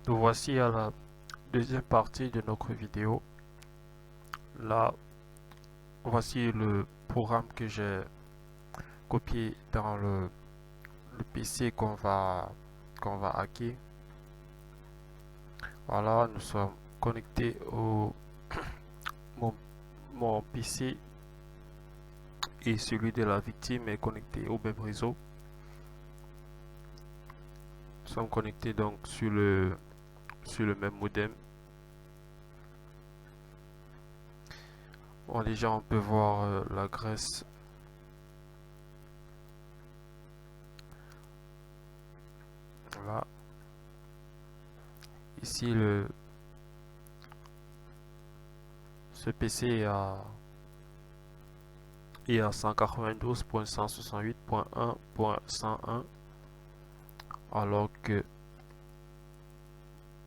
Nous voici à la deuxième partie de notre vidéo. Là, voici le programme que j'ai copié dans le PC qu'on va hacker. Voilà, nous sommes connectés au mon, mon PC et celui de la victime est connecté au même réseau. Nous sommes connectés donc sur le même modem. Bon, déjà on peut voir l'adresse. Voilà. Ici ce PC est à 192.168.1.101, alors que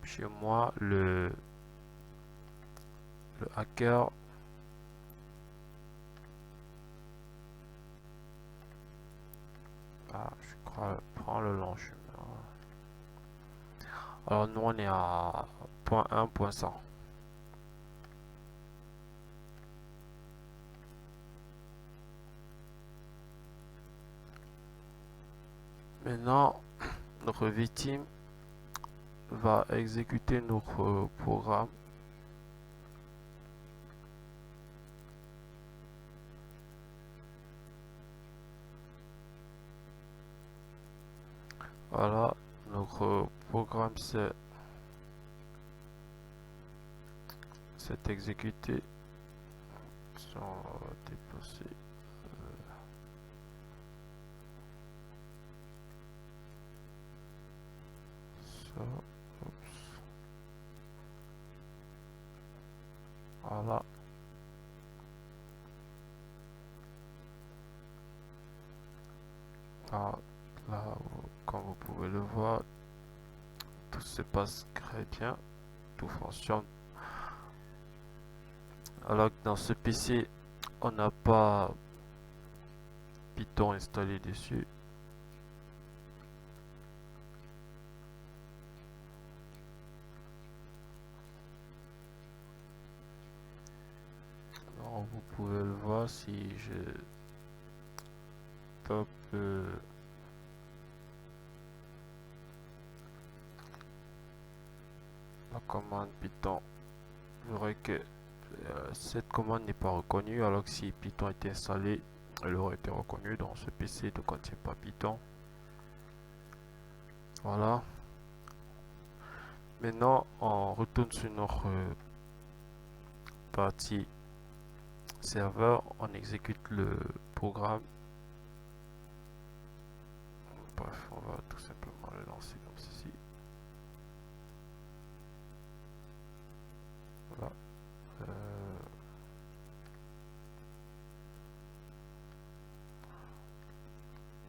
chez moi le hacker je crois prend le long chemin. Alors nous on est à .1.100. Maintenant notre victime va exécuter notre programme. Voilà, notre programme s'est exécuté. On va déplacer ça. Oups. Voilà. Ah, là, comme vous pouvez le voir, tout se passe très bien, tout fonctionne. Alors que dans ce PC, on n'a pas Python installé dessus. Alors, vous pouvez le voir si je tape la commande Python. Vous verrez que cette commande n'est pas reconnue, alors que si Python était installé, elle aurait été reconnue. Dans ce PC ne contient pas Python. Voilà. Maintenant, on retourne sur notre partie serveur, on exécute le programme. Bref, on va tout simplement le lancer comme ceci. Voilà.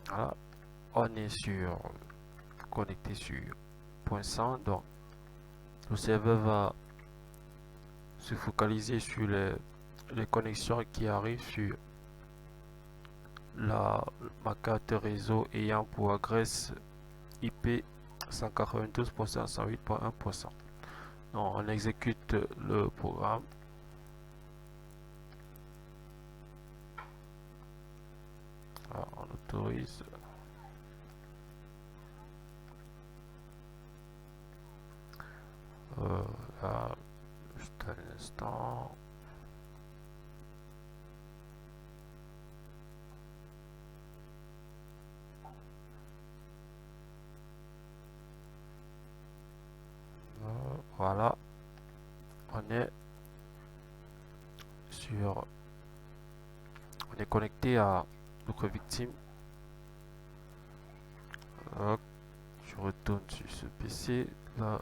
Voilà. On est connecté sur point 100, donc le serveur va se focaliser sur les connexions qui arrivent sur ma carte réseau ayant pour adresse IP 192.168.1%. Donc on exécute le programme. Voilà, on autorise. Là, juste un instant. Voilà, on est connecté à notre victime. Hop, je retourne sur ce PC. Là,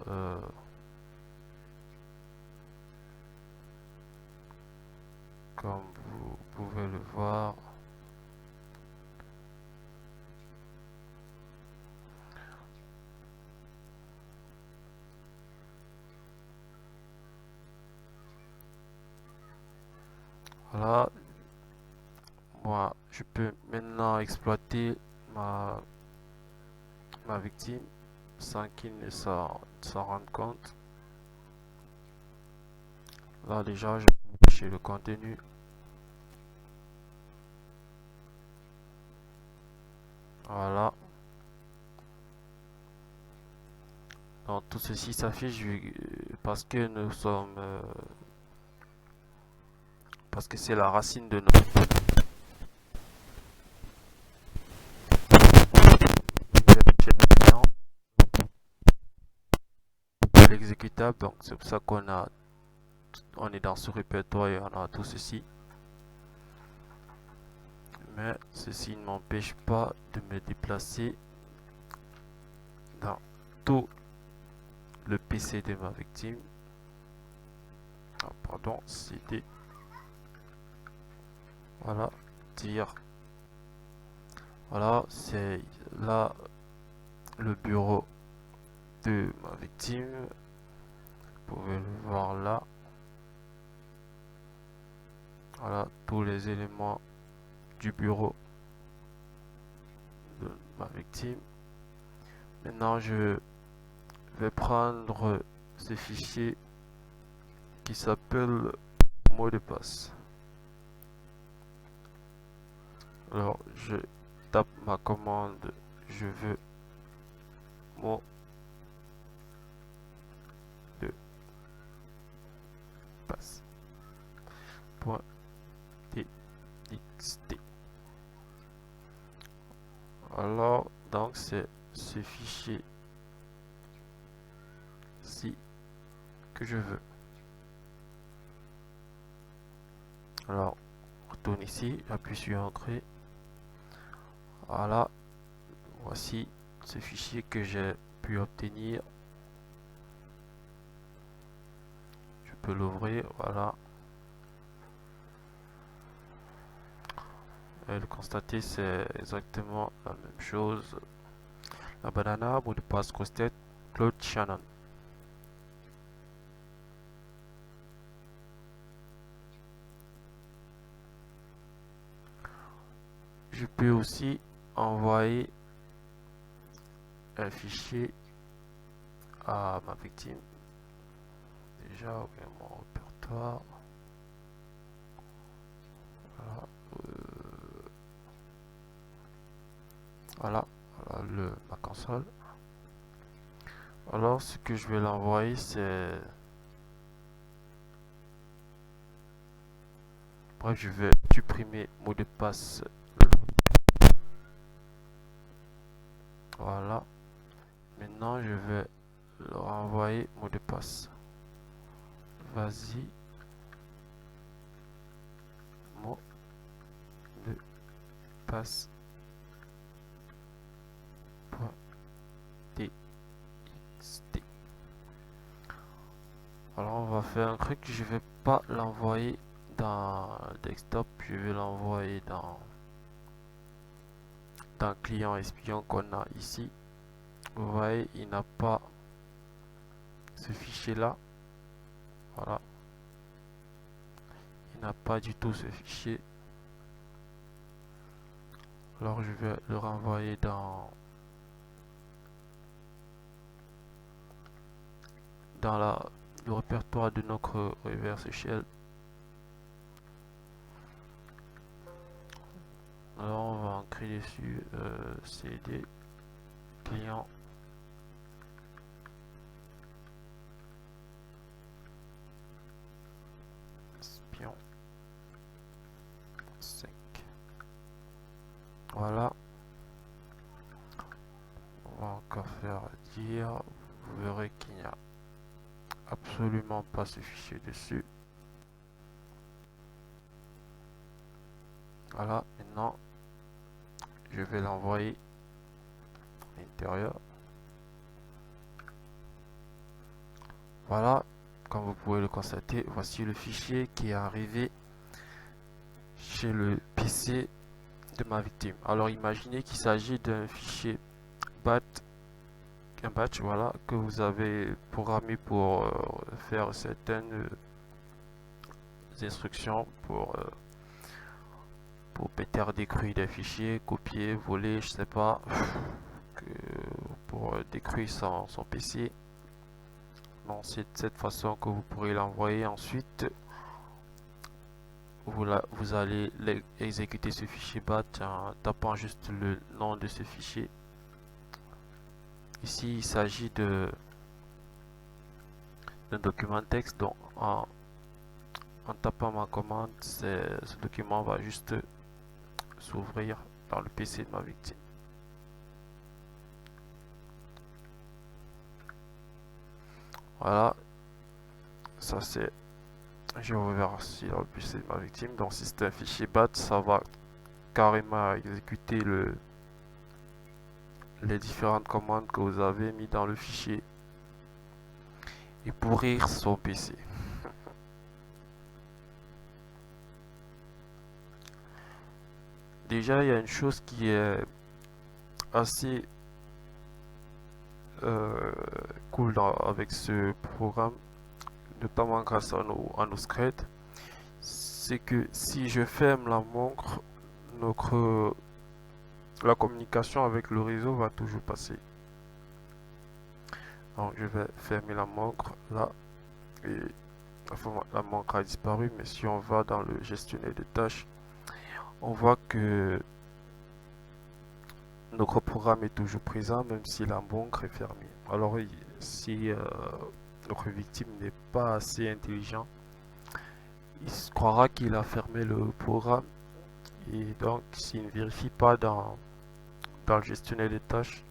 comme vous pouvez le voir, voilà, moi je peux maintenant exploiter ma victime. sans qu'ils ne s'en rendent compte. Là déjà, je vais afficher le contenu. Voilà. Donc tout ceci s'affiche parce que nous sommes parce que c'est la racine de notre l'exécutable. Donc c'est pour ça on est dans ce répertoire et on a tout ceci. Mais ceci ne m'empêche pas de me déplacer dans tout le PC de ma victime. Ah, pardon, CD. Voilà, dire. Voilà, c'est là le bureau de ma victime. Vous pouvez le voir là. Voilà, tous les éléments du bureau de ma victime. Maintenant, je vais prendre ce fichier qui s'appelle mot de passe. Alors, je tape ma commande, je veux mot de passe. .txt. Alors, donc c'est ce fichier ci que je veux. Alors, retourne ici, j'appuie sur entrée. Voilà, voici ce fichier que j'ai pu obtenir. Je peux l'ouvrir, voilà. Et le constater, c'est exactement la même chose. La banana, mot de passe casse-tête, Claude Shannon. Je peux aussi envoyer un fichier à ma victime. Déjà, ouvrir mon répertoire. Voilà, voilà ma console. Alors, ce que je vais l'envoyer, c'est... Bref, je vais supprimer mot de passe. Voilà. Maintenant, je vais le renvoyer mot de passe. Vas-y. Mot de passe. .txt. Alors, on va faire un truc. Je vais pas l'envoyer dans desktop. Je vais l'envoyer dans client espion qu'on a ici. Vous voyez, il n'a pas ce fichier là. Voilà, il n'a pas du tout ce fichier. Alors je vais le renvoyer dans le répertoire de notre reverse shell. Alors on va ancrer dessus cd client espion 5. Voilà, on va encore faire dire, vous verrez qu'il n'y a absolument pas ce fichier dessus. Voilà, maintenant je vais l'envoyer à l'intérieur. Voilà, comme vous pouvez le constater, voici le fichier qui est arrivé chez le PC de ma victime. Alors imaginez qu'il s'agit d'un fichier un batch, voilà, que vous avez programmé pour faire certaines instructions pour péter des crues des fichiers, copier, voler, je sais pas, pour détruire son PC. Donc c'est de cette façon que vous pourrez l'envoyer. Ensuite, vous allez exécuter ce fichier bat en tapant juste le nom de ce fichier. Ici, il s'agit d'un document texte. Donc en tapant ma commande, ce document va juste s'ouvrir dans le PC de ma victime. Voilà, ça c'est, je vais voir si dans le PC de ma victime. Donc si c'est un fichier BAT, ça va carrément exécuter les différentes commandes que vous avez mis dans le fichier et pourrir son PC. Déjà, il y a une chose qui est assez cool avec ce programme, notamment grâce à nos scripts, c'est que si je ferme la montre, la communication avec le réseau va toujours passer. Donc je vais fermer la montre là et la montre a disparu, mais si on va dans le gestionnaire de tâches, on voit que notre programme est toujours présent même si la montre est fermée. Alors si notre victime n'est pas assez intelligent, il croira qu'il a fermé le programme et donc s'il ne vérifie pas dans le gestionnaire des tâches,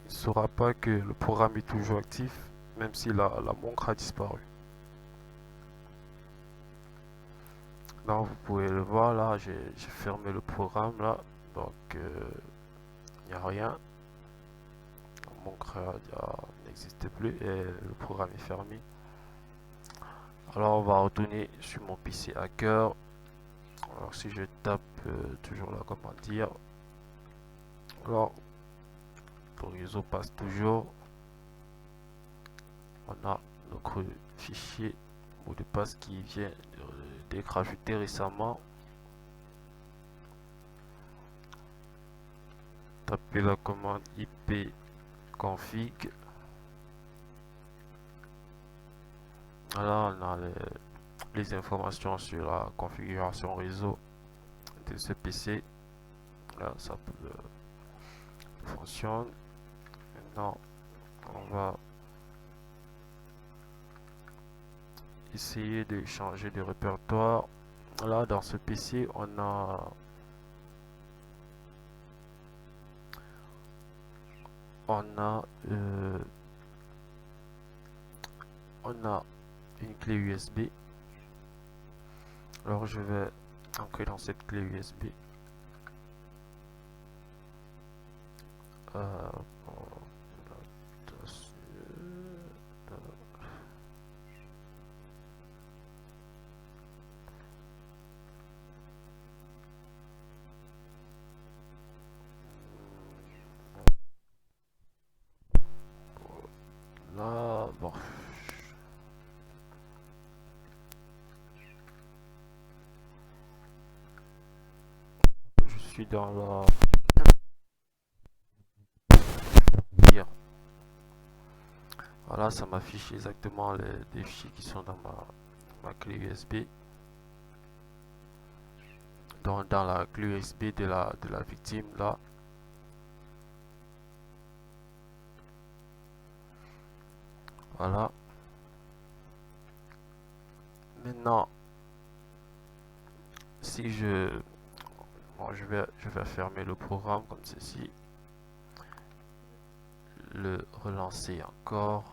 il ne saura pas que le programme est toujours actif même si la montre a disparu. Donc vous pouvez le voir là, j'ai fermé le programme là, donc il n'y a rien, la montre n'existe plus et le programme est fermé. Alors on va retourner sur mon PC hacker. Alors si je tape toujours là comment dire, alors le réseau passe toujours, on a notre fichier mot de passe qui vient d'être ajouté récemment. Tapez la commande ipconfig. Voilà, on a les informations sur la configuration réseau de ce PC. Là, ça fonctionne. Maintenant, on va essayer de changer de répertoire. Là, dans ce PC, on a une clé USB. Alors je vais entrer dans cette clé USB. Là, bon. Je suis dans la... Voilà, ça m'affiche exactement les fichiers qui sont dans ma clé USB. Dans la clé USB de la victime là. Voilà. Maintenant, si je vais fermer le programme comme ceci, le relancer encore.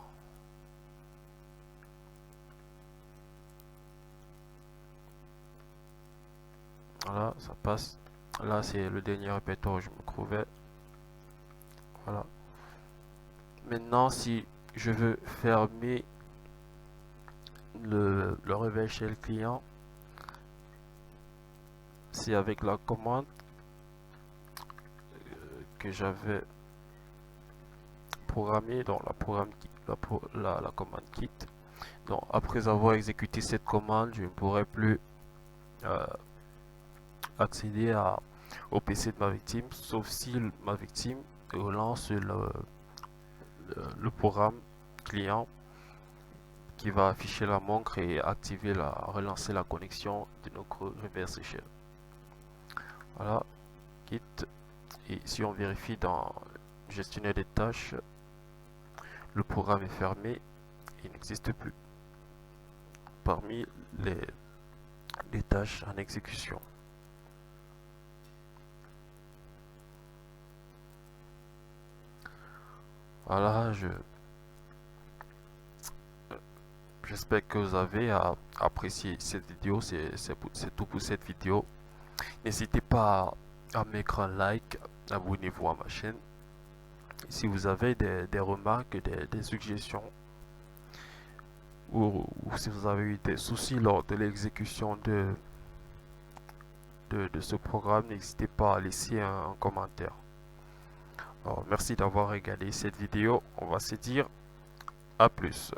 Voilà, ça passe. Là, c'est le dernier répertoire où je me trouvais. Voilà. Maintenant, si je veux fermer le réveil shell client, c'est avec la commande que j'avais programmée, donc la commande kit. Donc après avoir exécuté cette commande, je ne pourrai plus accéder au PC de ma victime, sauf si ma victime relance le programme client qui va afficher la montre et activer relancer la connexion de notre reverse shell. Voilà, quitte. Et si on vérifie dans gestionnaire des tâches, le programme est fermé, il n'existe plus parmi les tâches en exécution. Voilà, j'espère que vous avez apprécié cette vidéo. C'est tout pour cette vidéo. N'hésitez pas à mettre un like, abonnez-vous à ma chaîne. Si vous avez des remarques, des suggestions, ou si vous avez eu des soucis lors de l'exécution de ce programme, n'hésitez pas à laisser un commentaire. Alors, merci d'avoir regardé cette vidéo. On va se dire à plus.